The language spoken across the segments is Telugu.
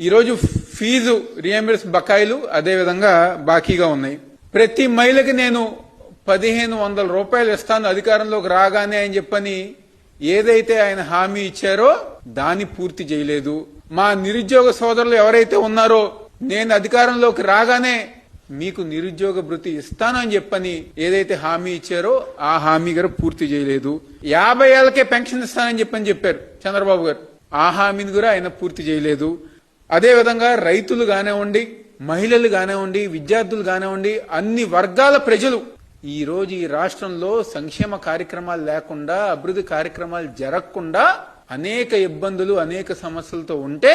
ఈరోజు ఫీజు రియంబర్స్ బకాయిలు అదే విధంగా బాకీగా ఉన్నాయి. ప్రతి మహిళకి నేను 1500 రూపాయలు ఇస్తాను అధికారంలోకి రాగానే అని చెప్పని ఏదైతే ఆయన హామీ ఇచ్చారో దాన్ని పూర్తి చేయలేదు. మా నిరుద్యోగ సోదరులు ఎవరైతే ఉన్నారో నేను అధికారంలోకి రాగానే మీకు నిరుద్యోగ భృతి ఇస్తాను అని చెప్పని ఏదైతే హామీ ఇచ్చారో ఆ హామీ గారు పూర్తి చేయలేదు. 50 ఏళ్లకే పెన్షన్ ఇస్తానని చెప్పారు చంద్రబాబు గారు. ఆ హామీని కూడా ఆయన పూర్తి చేయలేదు. అదేవిధంగా రైతులు కానివ్వండి, మహిళలు కానివ్వండి, విద్యార్థులు కానివ్వండి, అన్ని వర్గాల ప్రజలు ఈ రోజు ఈ రాష్ట్రంలో సంక్షేమ కార్యక్రమాలు లేకుండా, అభివృద్ధి కార్యక్రమాలు జరగకుండా అనేక ఇబ్బందులు, అనేక సమస్యలతో ఉంటే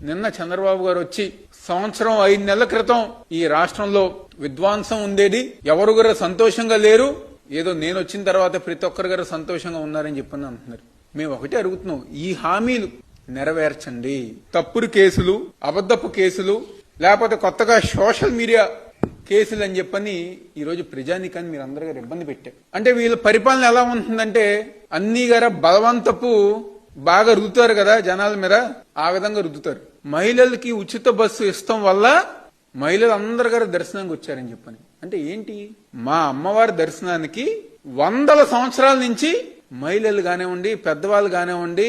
నిన్న చంద్రబాబు గారు వచ్చి సంవత్సరం 5 నెలల క్రితం ఈ రాష్ట్రంలో విధ్వంసం ఉండేది, ఎవరు గారు సంతోషంగా లేరు, ఏదో నేను వచ్చిన తర్వాత ప్రతి ఒక్కరు గారు సంతోషంగా ఉన్నారని చెప్పని అంటున్నారు. మేము ఒకటే అడుగుతున్నాం, ఈ హామీలు నెరవేర్చండి. తప్పుడు కేసులు, అబద్ధపు కేసులు, లేకపోతే కొత్తగా సోషల్ మీడియా కేసులు అని చెప్పని ఈరోజు ప్రజానికాన్ని మీరు అందరూ గారు ఇబ్బంది పెట్టారు. అంటే వీళ్ళ పరిపాలన ఎలా ఉంటుందంటే అన్ని గార బలవంతపు బాగా రుద్దుతారు కదా జనాల మీద, ఆ విధంగా రుద్దుతారు. మహిళలకి ఉచిత బస్సు ఇష్టం వల్ల మహిళలు అందరు గారు దర్శనానికి వచ్చారని చెప్పని. అంటే ఏంటి, మా అమ్మవారి దర్శనానికి 100 సంవత్సరాల నుంచి మహిళలు కానివ్వండి, పెద్దవాళ్ళు కానివ్వండి,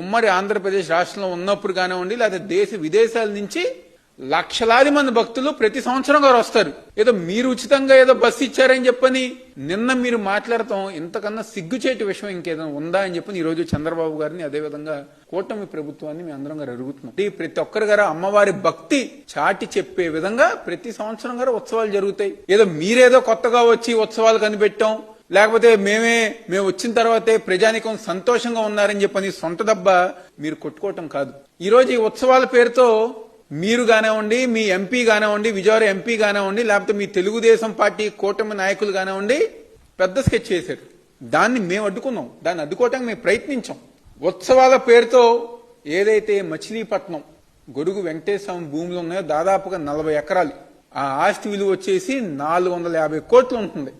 ఉమ్మడి ఆంధ్రప్రదేశ్ రాష్ట్రంలో ఉన్నప్పుడు కానివ్వండి, లేదా దేశ విదేశాల నుంచి లక్షలాది మంది భక్తులు ప్రతి సంవత్సరం గారు వస్తారు. ఏదో మీరు ఉచితంగా ఏదో బస్సు ఇచ్చారని చెప్పని నిన్న మీరు మాట్లాడతాం ఇంతకన్నా సిగ్గుచేటి విషయం ఇంకేదైనా ఉందా అని చెప్పని ఈ రోజు చంద్రబాబు గారిని, అదేవిధంగా కూటమి ప్రభుత్వాన్ని మీ అందరం గారు అడుగుతున్నాం. ప్రతి ఒక్కరి గారు అమ్మవారి భక్తి చాటి చెప్పే విధంగా ప్రతి సంవత్సరం గారు ఉత్సవాలు జరుగుతాయి. ఏదో మీరేదో కొత్తగా వచ్చి ఉత్సవాలు కనిపెట్టాం, లేకపోతే మేము వచ్చిన తర్వాతే ప్రజానికం సంతోషంగా ఉన్నారని చెప్పని సొంత దెబ్బ మీరు కొట్టుకోవటం కాదు. ఈ రోజు ఈ ఉత్సవాల పేరుతో మీరు కానివ్వండి, మీ ఎంపీ కానివ్వండి, విజయవాడ ఎంపీ కానివ్వండి, లేకపోతే మీ తెలుగుదేశం పార్టీ కూటమి నాయకులు కానివ్వండి పెద్ద స్కెచ్ చేశారు. దాన్ని మేము అడ్డుకున్నాం, దాన్ని అడ్డుకోవటానికి మేము ప్రయత్నించాం. ఉత్సవాల పేరుతో ఏదైతే మచిలీపట్నం గొడుగు వెంకటేశ్వర భూములు ఉన్నాయో దాదాపుగా 40 ఎకరాలు, ఆ ఆస్తి విలువ వచ్చేసి 450 కోట్లు ఉంటుంది.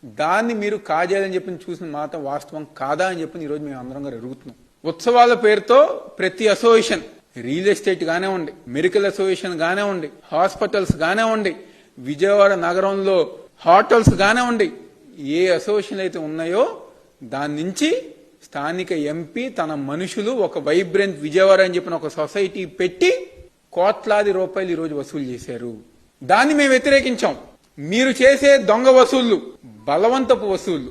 దాన్ని మీరు కాజేయాలని చెప్పి చూసిన మాట వాస్తవం కాదా అని చెప్పి ఈరోజు మేము అందరం గారు అడుగుతున్నాం. ఉత్సవాల పేరుతో ప్రతి అసోసియేషన్, రియల్ ఎస్టేట్ కానివ్వండి, మెడికల్ అసోసియేషన్ కానివ్వండి, హాస్పిటల్స్ కానివ్వండి, విజయవాడ నగరంలో హోటల్స్ కానివ్వండి, ఏ అసోసియేషన్ అయితే ఉన్నాయో దాని నుంచి స్థానిక ఎంపీ తన మనుషులు ఒక వైబ్రెంట్ విజయవాడ అని చెప్పిన ఒక సొసైటీ పెట్టి కోట్లాది రూపాయలు ఈరోజు వసూలు చేశారు. దాన్ని మేము వ్యతిరేకించాం. మీరు చేసే దొంగ వసూళ్లు, బలవంతపు వసూళ్లు,